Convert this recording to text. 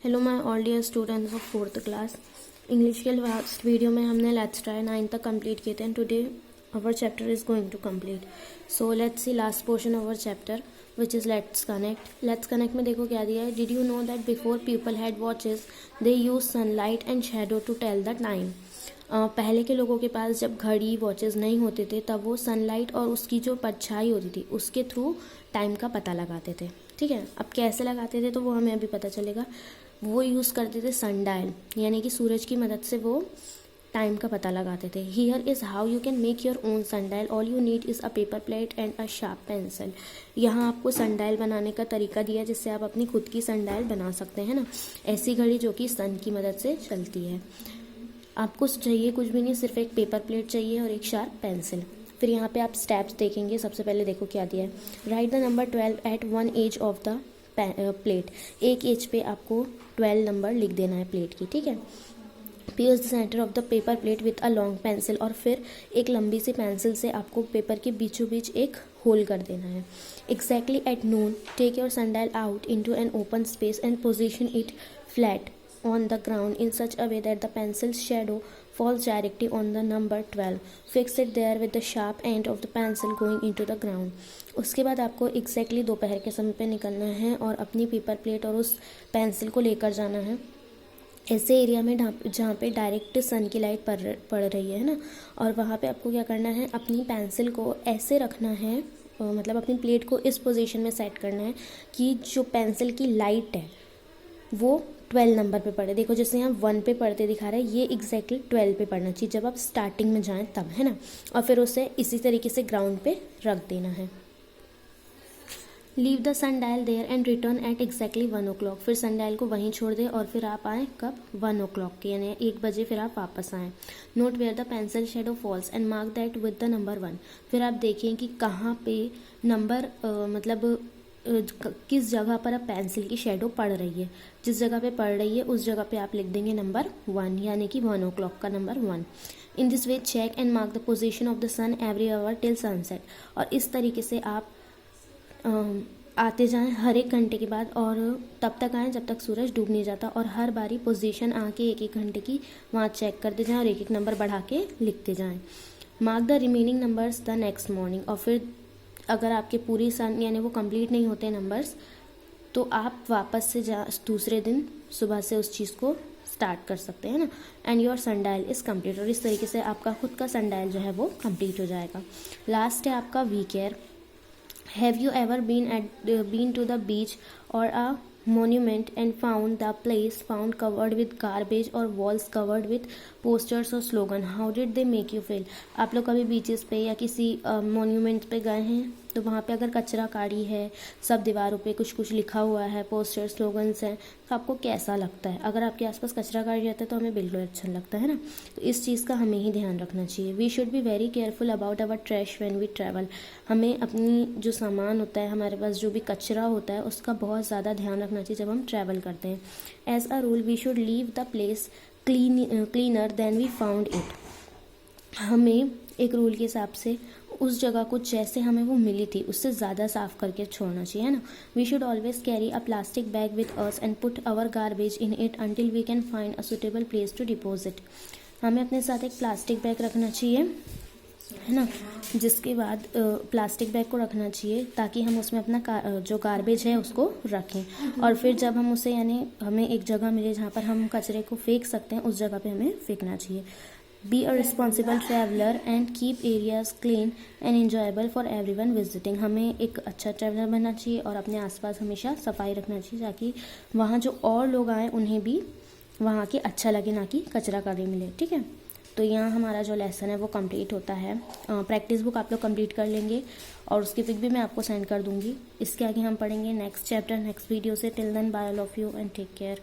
Hello my all dear students of 4th class. English के last video में हमने let's try 9 तक complete किए थे and today our chapter is going to complete. So let's see last portion of our chapter which is let's connect. Let's connect में देखो क्या दिया है। Did you know that before people had watches they use sunlight and shadow to tell the time. पहले के लोगों के पास जब घड़ी वॉचेस नहीं होते थे तब वो सनलाइट और उसकी जो परछाई होती थी उसके थ्रू टाइम का पता लगाते थे। ठीक है, अब कैसे लगाते थे तो वो हमें अभी पता चलेगा। वो यूज़ करते थे सनडायल, यानी कि सूरज की मदद से वो टाइम का पता लगाते थे। Here is how you can make your own sundial. All you need is a paper plate and a sharp pencil. यहाँ आपको सनडायल बनाने का तरीका दिया जिससे आप अपनी खुद की सनडायल बना सकते हैं ना, ऐसी घड़ी जो कि सन की मदद से चलती है। आपको चाहिए कुछ भी नहीं, सिर्फ एक पेपर प्लेट चाहिए और एक शार्प पेंसिल। फिर यहाँ पे आप स्टेप्स देखेंगे। सबसे पहले देखो क्या दिया है। Write the number 12 at one edge of the plate. एक एज पे आपको 12 नंबर लिख देना है प्लेट की। ठीक है, pierce the centre of the paper plate with a long pencil. और फिर एक लंबी सी पेंसिल से आपको पेपर के बीचों बीच एक होल कर देना है। Exactly at noon take your sundial out into an open space and position it flat on the ground in such a way that the pencil's shadow falls directly on the number 12. Fix it there with the sharp end of the pencil going into the ground. उसके बाद आपको exactly दोपहर के समय पे निकलना है और अपनी पेपर प्लेट और उस पेंसिल को लेकर जाना है ऐसे एरिया में जहाँ पे डायरेक्ट सन की लाइट पड़ रही है ना। और वहाँ पे आपको क्या करना है, अपनी पेंसिल को ऐसे रखना है, मतलब अपनी प्लेट को इस पोजीशन में सेट करना है कि जो पेंसिल की लाइट है वो 12 नंबर पे पढ़े। देखो जैसे यहाँ 1 पे पढ़ते दिखा रहा है, ये एग्जैक्टली 12 पे पढ़ना चाहिए जब आप स्टार्टिंग में जाएं तब, है ना। और फिर उसे इसी तरीके से ग्राउंड पे रख देना है। Leave the sun dial there and return at exactly 1 o'clock। फिर सन डायल को वहीं छोड़ दें और फिर आप आएँ कब, 1 o'clock के, यानी 1 बजे फिर आप वापस आएँ। Note where the pencil shadow falls and mark that with the number 1। फिर आप देखें कि कहाँ पे नंबर मतलब किस जगह पर अब पेंसिल की शेडो पड़ रही है। जिस जगह पे पड़ रही है उस जगह पे आप लिख देंगे नंबर 1, यानी कि 1 o'clock का number 1। In this way check and mark the position of the sun every hour till sunset. और इस तरीके से आप आते जाएं हर एक घंटे के बाद और तब तक आएँ जब तक सूरज डूब नहीं जाता। और हर बारी पोजीशन आके एक एक घंटे की वहाँ चेक करते जाएं और एक एक नंबर बढ़ा के लिखते जाएं। Mark the remaining numbers the next morning. और फिर अगर आपके पूरी सन यानी वो कंप्लीट नहीं होते नंबर्स तो आप वापस से दूसरे दिन सुबह से उस चीज़ को स्टार्ट कर सकते हैं ना। And your sundial is complete. और इस तरीके से आपका खुद का सनडायल जो है वो कंप्लीट हो जाएगा। लास्ट है आपका we care. Have you ever been to the beach और a monument and found the place found covered with garbage or walls covered with posters or slogan? How did they make you feel? आप लोग कभी beaches पे या किसी monument पे गए हैं तो वहाँ पे अगर कचरा काढ़ी है, सब दीवारों पे कुछ कुछ लिखा हुआ है, पोस्टर स्लोगन्स हैं, तो आपको कैसा लगता है? अगर आपके आसपास कचरा काढ़ी रहता है तो हमें बिल्कुल अच्छा लगता है ना। तो इस चीज़ का हमें ही ध्यान रखना चाहिए। We should be very careful about our trash when we travel. हमें अपनी जो सामान होता है, हमारे पास जो भी कचरा होता है, उसका बहुत ज़्यादा ध्यान रखना चाहिए जब हम ट्रैवल करते हैं। As a rule we should leave the place cleaner than we found it. हमें एक रूल के हिसाब से उस जगह को जैसे हमें वो मिली थी उससे ज़्यादा साफ करके छोड़ना चाहिए, है ना। We should always carry a plastic bag with us and put our garbage in it until we can find a suitable place to deposit. हमें अपने साथ एक प्लास्टिक बैग रखना चाहिए, है ना, जिसके बाद प्लास्टिक बैग को रखना चाहिए ताकि हम उसमें अपना जो गार्बेज है उसको रखें। और फिर जब हम उसे यानी हमें एक जगह मिले जहाँ पर हम कचरे को फेंक सकते हैं उस जगह पे हमें फेंकना चाहिए। Be a responsible traveller and keep areas clean and enjoyable for everyone visiting. हमें एक अच्छा ट्रैवलर बनना चाहिए और अपने आसपास हमेशा सफाई रखना चाहिए ताकि वहाँ जो और लोग आएँ उन्हें भी वहाँ के अच्छा लगे, ना कि कचरा काढ़ी मिले। ठीक है, तो यहाँ हमारा जो लेसन है वो कंप्लीट होता है। प्रैक्टिस बुक आप लोग कंप्लीट कर लेंगे और उसकी पिक भी मैं आपको सेंड कर दूँगी। इसके आगे हम पढ़ेंगे नेक्स्ट चैप्टर नेक्स्ट वीडियो से। Till then bye all of you and take care.